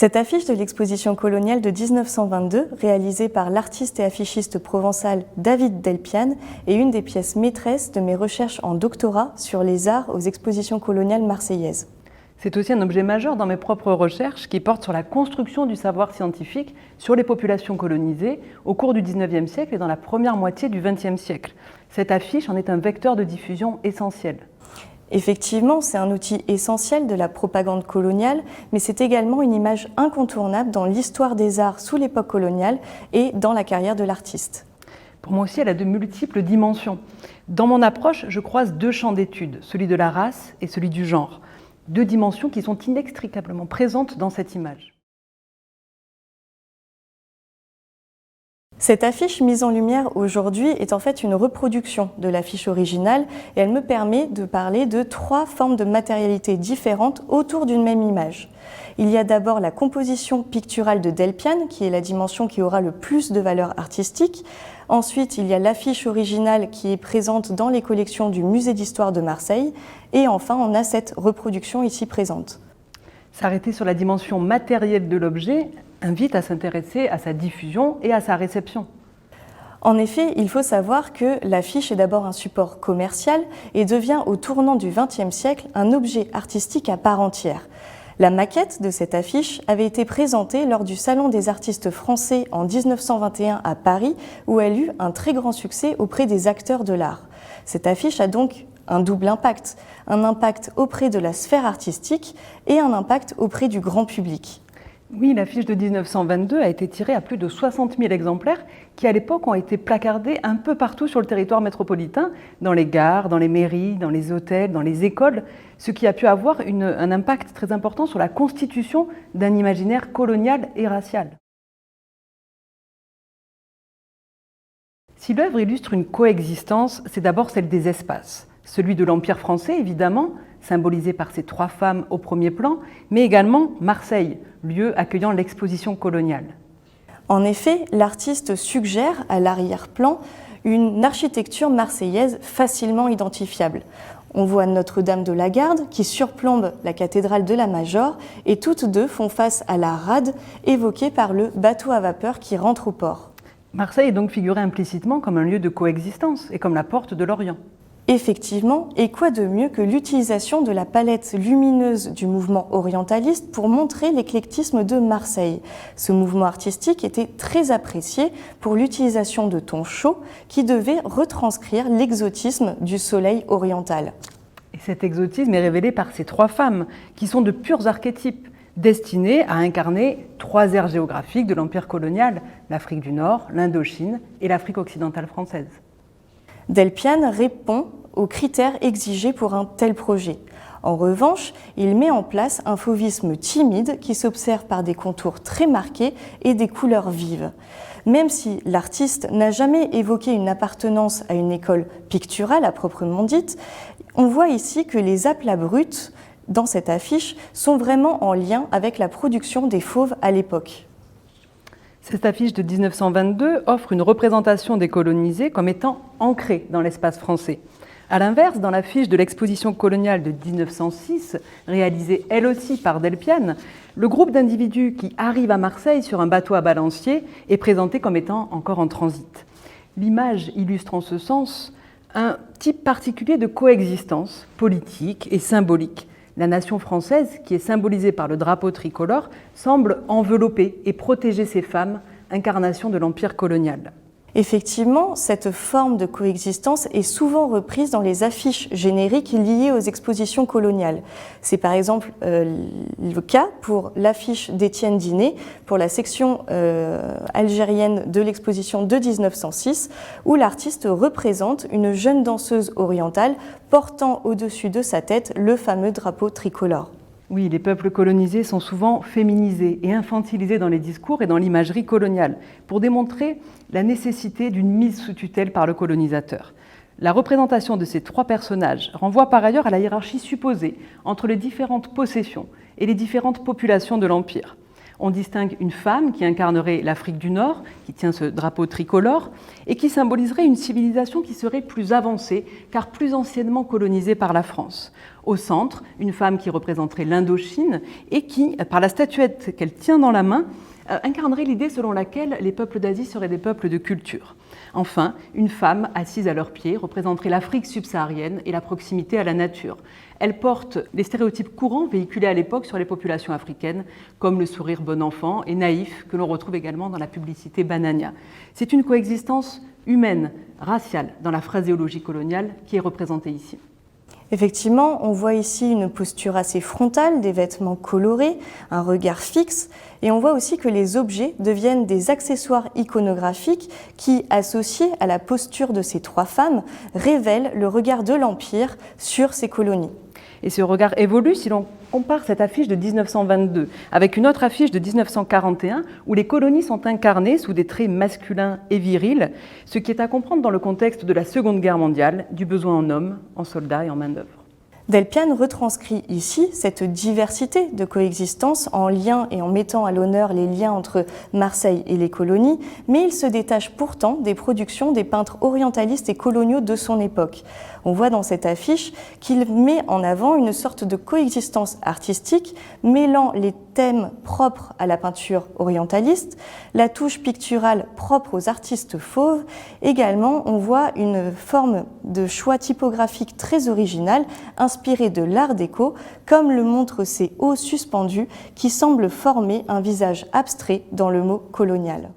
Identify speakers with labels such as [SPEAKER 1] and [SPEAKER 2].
[SPEAKER 1] Cette affiche de l'exposition coloniale de 1922, réalisée par l'artiste et affichiste provençal David Delpiane, est une des pièces maîtresses de mes recherches en doctorat sur les arts aux expositions coloniales marseillaises.
[SPEAKER 2] C'est aussi un objet majeur dans mes propres recherches qui portent sur la construction du savoir scientifique sur les populations colonisées au cours du XIXe siècle et dans la première moitié du XXe siècle. Cette affiche en est un vecteur de diffusion essentiel.
[SPEAKER 1] Effectivement, c'est un outil essentiel de la propagande coloniale, mais c'est également une image incontournable dans l'histoire des arts sous l'époque coloniale et dans la carrière de l'artiste.
[SPEAKER 2] Pour moi aussi, elle a de multiples dimensions. Dans mon approche, je croise deux champs d'études, celui de la race et celui du genre. Deux dimensions qui sont inextricablement présentes dans cette image.
[SPEAKER 1] Cette affiche mise en lumière aujourd'hui est en fait une reproduction de l'affiche originale et elle me permet de parler de trois formes de matérialité différentes autour d'une même image. Il y a d'abord la composition picturale de Delpiane, qui est la dimension qui aura le plus de valeur artistique. Ensuite, il y a l'affiche originale qui est présente dans les collections du Musée d'Histoire de Marseille. Et enfin, on a cette reproduction ici présente.
[SPEAKER 2] S'arrêter sur la dimension matérielle de l'objet invite à s'intéresser à sa diffusion et à sa réception.
[SPEAKER 1] En effet, il faut savoir que l'affiche est d'abord un support commercial et devient au tournant du XXe siècle un objet artistique à part entière. La maquette de cette affiche avait été présentée lors du Salon des artistes français en 1921 à Paris, où elle eut un très grand succès auprès des acteurs de l'art. Cette affiche a donc un double impact, un impact auprès de la sphère artistique et un impact auprès du grand public.
[SPEAKER 2] Oui, l'affiche de 1922 a été tirée à plus de 60 000 exemplaires qui, à l'époque, ont été placardés un peu partout sur le territoire métropolitain, dans les gares, dans les mairies, dans les hôtels, dans les écoles, ce qui a pu avoir un impact très important sur la constitution d'un imaginaire colonial et racial. Si l'œuvre illustre une coexistence, c'est d'abord celle des espaces. Celui de l'Empire français, évidemment, symbolisé par ces trois femmes au premier plan, mais également Marseille, lieu accueillant l'exposition coloniale.
[SPEAKER 1] En effet, l'artiste suggère à l'arrière-plan une architecture marseillaise facilement identifiable. On voit Notre-Dame de la Garde qui surplombe la cathédrale de la Major et toutes deux font face à la rade évoquée par le bateau à vapeur qui rentre au port.
[SPEAKER 2] Marseille est donc figurée implicitement comme un lieu de coexistence et comme la porte de l'Orient.
[SPEAKER 1] Effectivement, et quoi de mieux que l'utilisation de la palette lumineuse du mouvement orientaliste pour montrer l'éclectisme de Marseille. Ce mouvement artistique était très apprécié pour l'utilisation de tons chauds qui devaient retranscrire l'exotisme du soleil oriental.
[SPEAKER 2] Et cet exotisme est révélé par ces trois femmes, qui sont de purs archétypes, destinés à incarner trois aires géographiques de l'Empire colonial, l'Afrique du Nord, l'Indochine et l'Afrique occidentale française.
[SPEAKER 1] Delpiane répond aux critères exigés pour un tel projet. En revanche, il met en place un fauvisme timide qui s'observe par des contours très marqués et des couleurs vives. Même si l'artiste n'a jamais évoqué une appartenance à une école picturale à proprement dite, on voit ici que les aplats bruts dans cette affiche sont vraiment en lien avec la production des fauves à l'époque.
[SPEAKER 2] Cette affiche de 1922 offre une représentation des colonisés comme étant ancrée dans l'espace français. A l'inverse, dans l'affiche de l'exposition coloniale de 1906, réalisée elle aussi par Delpiane, le groupe d'individus qui arrivent à Marseille sur un bateau à balancier est présenté comme étant encore en transit. L'image illustre en ce sens un type particulier de coexistence politique et symbolique. La nation française, qui est symbolisée par le drapeau tricolore, semble envelopper et protéger ces femmes, incarnation de l'empire colonial.
[SPEAKER 1] Effectivement, cette forme de coexistence est souvent reprise dans les affiches génériques liées aux expositions coloniales. C'est par exemple le cas pour l'affiche d'Étienne Dinet pour la section algérienne de l'exposition de 1906, où l'artiste représente une jeune danseuse orientale portant au-dessus de sa tête le fameux drapeau tricolore.
[SPEAKER 2] Oui, les peuples colonisés sont souvent féminisés et infantilisés dans les discours et dans l'imagerie coloniale pour démontrer la nécessité d'une mise sous tutelle par le colonisateur. La représentation de ces trois personnages renvoie par ailleurs à la hiérarchie supposée entre les différentes possessions et les différentes populations de l'Empire. On distingue une femme qui incarnerait l'Afrique du Nord, qui tient ce drapeau tricolore, et qui symboliserait une civilisation qui serait plus avancée, car plus anciennement colonisée par la France. Au centre, une femme qui représenterait l'Indochine et qui, par la statuette qu'elle tient dans la main, incarnerait l'idée selon laquelle les peuples d'Asie seraient des peuples de culture. Enfin, une femme assise à leurs pieds représenterait l'Afrique subsaharienne et la proximité à la nature. Elle porte les stéréotypes courants véhiculés à l'époque sur les populations africaines, comme le sourire bon enfant et naïf que l'on retrouve également dans la publicité Banania. C'est une coexistence humaine, raciale, dans la phraséologie coloniale qui est représentée ici.
[SPEAKER 1] Effectivement, on voit ici une posture assez frontale, des vêtements colorés, un regard fixe, et on voit aussi que les objets deviennent des accessoires iconographiques qui, associés à la posture de ces trois femmes, révèlent le regard de l'Empire sur ces colonies.
[SPEAKER 2] Et ce regard évolue si l'on compare cette affiche de 1922 avec une autre affiche de 1941 où les colonies sont incarnées sous des traits masculins et virils, ce qui est à comprendre dans le contexte de la Seconde Guerre mondiale, du besoin en hommes, en soldats et en main-d'œuvre.
[SPEAKER 1] Delpiane retranscrit ici cette diversité de coexistence en lien et en mettant à l'honneur les liens entre Marseille et les colonies, mais il se détache pourtant des productions des peintres orientalistes et coloniaux de son époque. On voit dans cette affiche qu'il met en avant une sorte de coexistence artistique mêlant les thèmes propres à la peinture orientaliste, la touche picturale propre aux artistes fauves. Également, on voit une forme de choix typographique très original, inspiré de l'art déco, comme le montrent ces hauts suspendus qui semblent former un visage abstrait dans le mot colonial.